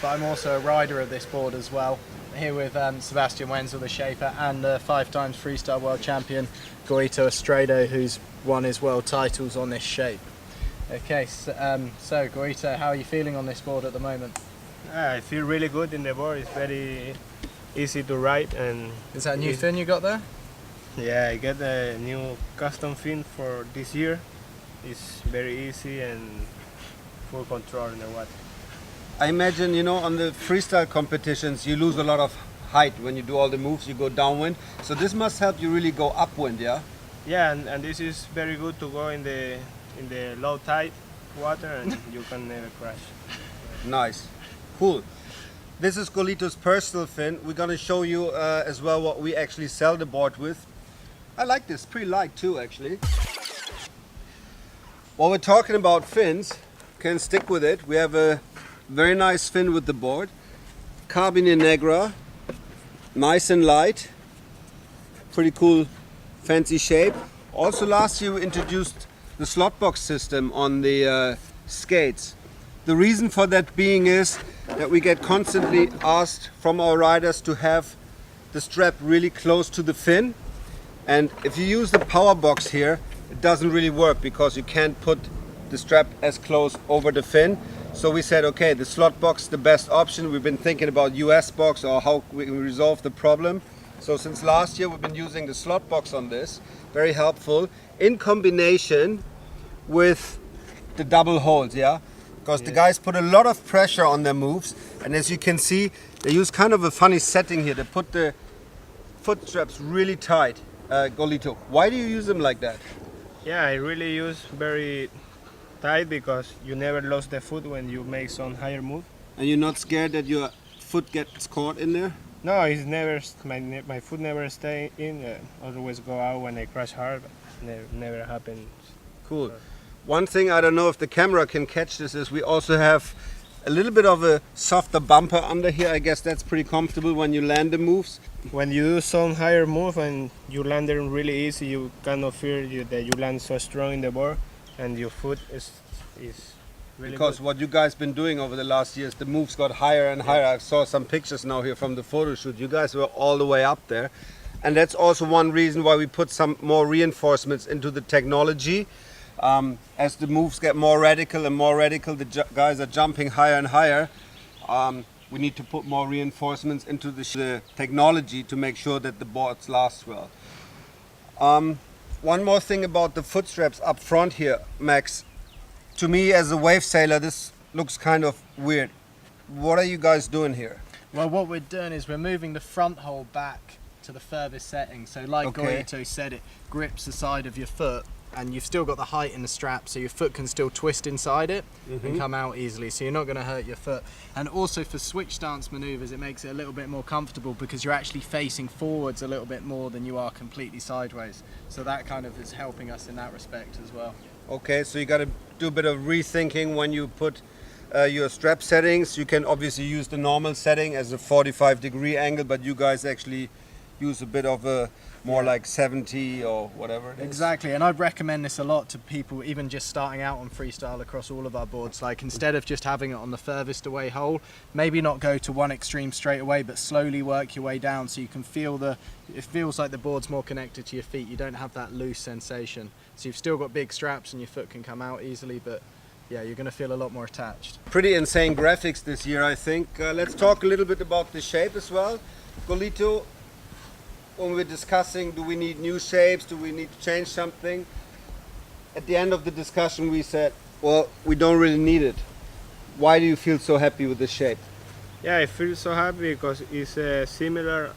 but I'm also a rider of this board as well. Here with Sebastian Wenzel, the shaper, and the 5 times freestyle world champion Goito Estrado, who's won his world titles on this shape. Okay, so Goito, how are you feeling on this board at the moment? I feel really good in the board. It's very easy to ride. And is that a new fin you got there? Yeah, I got a new custom fin for this year. It's very easy and full control in the water. I imagine, you know, on the freestyle competitions, you lose a lot of height when you do all the moves, you go downwind. So this must help you really go upwind, yeah? Yeah, and this is very good to go in the low tide water and you can never crash. Nice. Cool. This is Golito's personal fin. We're going to show you as well what we actually sell the board with. I like this, pretty light too actually. While we're talking about fins, can stick with it. We have a very nice fin with the board. Carbine Negra, nice and light. Pretty cool, fancy shape. Also last year we introduced the slot box system on the skates. The reason for that being is that we get constantly asked from our riders to have the strap really close to the fin. And if you use the power box here, it doesn't really work because you can't put the strap as close over the fin. So we said, okay, the slot box is the best option. We've been thinking about US box or how we can resolve the problem. So since last year we've been using the slot box on this. Very helpful in combination with the double holes, yeah? Because the guys put a lot of pressure on their moves. And as you can see, they use kind of a funny setting here. They put the foot straps really tight. Golito, why do you use them like that? Yeah, I really use very tight because you never lose the foot when you make some higher move. And you're not scared that your foot gets caught in there? No, it's never. My foot never stay in. Always go out when I crash hard. But never happens. Cool. One thing I don't know if the camera can catch this is we also have a little bit of a softer bumper under here. I guess that's pretty comfortable when you land the moves. When you do some higher move and you land them really easy, you kind of feel that you land so strong in the board, and your foot is really because good. What you guys been doing over the last years, the moves got higher and higher. I saw some pictures now here from the photo shoot. You guys were all the way up there, and that's also one reason why we put some more reinforcements into the technology. As the moves get more radical and more radical, the guys are jumping higher and higher. We need to put more reinforcements into the technology to make sure that the boards last well. One more thing about the foot straps up front here, Max. To me as a wave sailor, this looks kind of weird. What are you guys doing here? Well, what we're doing is we're moving the front hole back to the furthest setting. So like Goito said, it grips the side of your foot, and you've still got the height in the strap, so your foot can still twist inside it and come out easily, so you're not going to hurt your foot. And also for switch stance maneuvers, it makes it a little bit more comfortable because you're actually facing forwards a little bit more than you are completely sideways. So that kind of is helping us in that respect as well. Okay, so you got to do a bit of rethinking when you put your strap settings. You can obviously use the normal setting as a 45-degree angle, but you guys actually use a bit of a more like 70 or whatever it is. Exactly, and I'd recommend this a lot to people even just starting out on freestyle across all of our boards. Like, instead of just having it on the furthest away hole, maybe not go to one extreme straight away, but slowly work your way down so you can feel it feels like the board's more connected to your feet. You don't have that loose sensation. So you've still got big straps and your foot can come out easily, but yeah, you're going to feel a lot more attached. Pretty insane graphics this year, I think. Let's talk a little bit about the shape as well. Golito, when we're discussing, do we need new shapes, do we need to change something? At the end of the discussion we said, well, we don't really need it. Why do you feel so happy with the shape? Yeah, I feel so happy because it's similar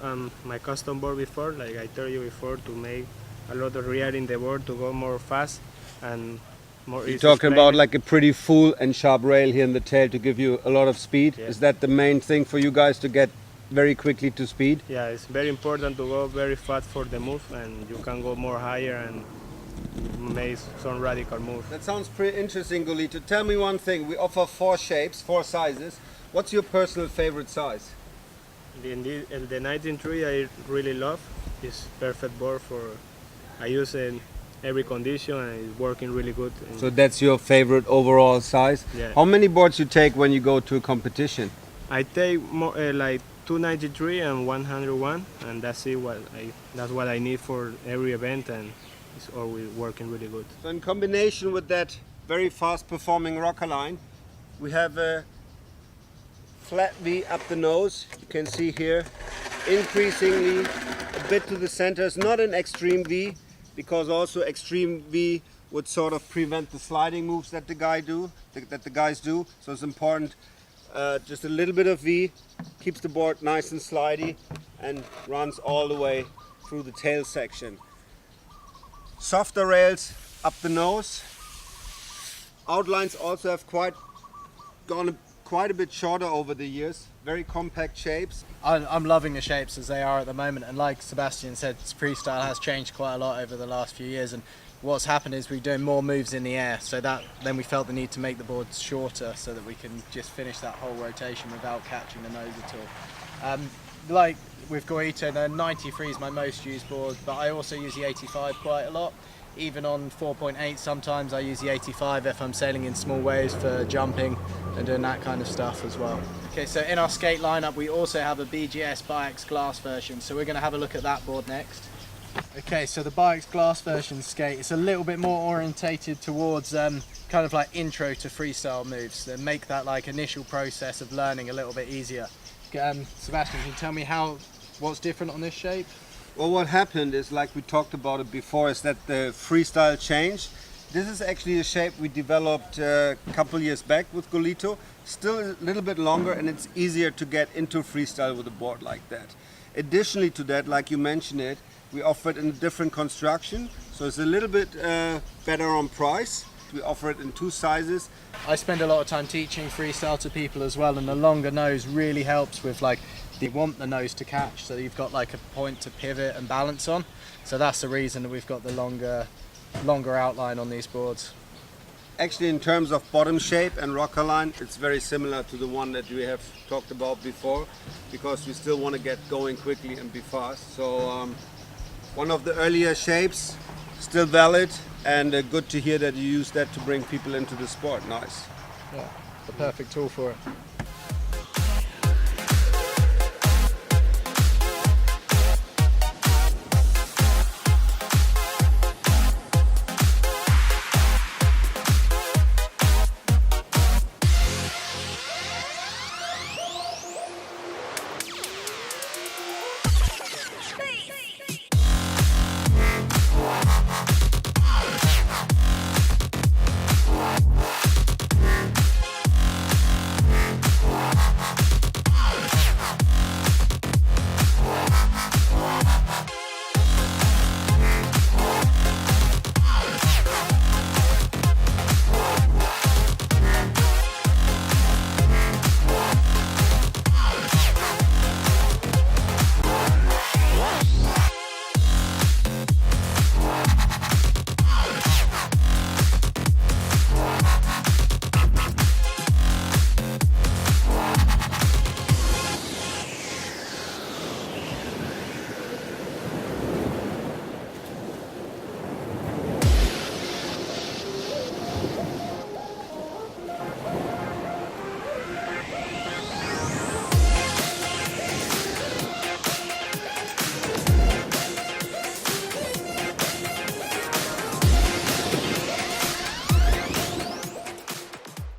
my custom board before, like I told you before, to make a lot of rear in the board to go more fast and more easy. You're talking about like a pretty full and sharp rail here in the tail to give you a lot of speed. Yeah. Is that the main thing for you guys to get very quickly to speed? Yeah, it's very important to go very fast for the move, and you can go more higher and make some radical moves. That sounds pretty interesting, Golito. Tell me one thing. We offer 4 shapes, 4 sizes. What's your personal favorite size? The 19.3 I really love. It's perfect board for, I use it in every condition and it's working really good. So that's your favorite overall size? Yeah. How many boards you take when you go to a competition? I take more, like 293 and 101, and that's it. That's what I need for every event, and it's always working really good. So in combination with that very fast performing rocker line, we have a flat V up the nose. You can see here, increasingly a bit to the center. It's not an extreme V, because also extreme V would sort of prevent the sliding moves that the guys do. So it's important, just a little bit of V keeps the board nice and slidey and runs all the way through the tail section. Softer rails up the nose. Outlines also have gone quite a bit shorter over the years. Very compact shapes. I'm loving the shapes as they are at the moment, and like Sebastian said, freestyle has changed quite a lot over the last few years, and what's happened is we're doing more moves in the air, so that then we felt the need to make the boards shorter so that we can just finish that whole rotation without catching the nose at all. Like with Gorito, the 93 is my most used board, but I also use the 85 quite a lot. Even on 4.8 sometimes I use the 85 if I'm sailing in small waves for jumping and doing that kind of stuff as well. Okay, so in our skate lineup we also have a BGS Biox glass version, so we're going to have a look at that board next. Okay, so the Biox glass version skate, it's a little bit more orientated towards kind of like intro to freestyle moves that make that like initial process of learning a little bit easier. Sebastian, can you tell me what's different on this shape? Well, what happened is, like we talked about it before, is that the freestyle changed. This is actually a shape we developed a couple years back with Golito. Still a little bit longer, and it's easier to get into freestyle with a board like that. Additionally to that, like you mentioned it, we offer it in a different construction, so it's a little bit better on price. We offer it in 2 sizes. I spend a lot of time teaching freestyle to people as well, and the longer nose really helps with like, you want the nose to catch, so you've got like a point to pivot and balance on. So that's the reason that we've got the longer outline on these boards. Actually, in terms of bottom shape and rocker line, it's very similar to the one that we have talked about before, because we still want to get going quickly and be fast. So one of the earlier shapes, still valid, and good to hear that you use that to bring people into the sport. Nice. Yeah, the perfect tool for it.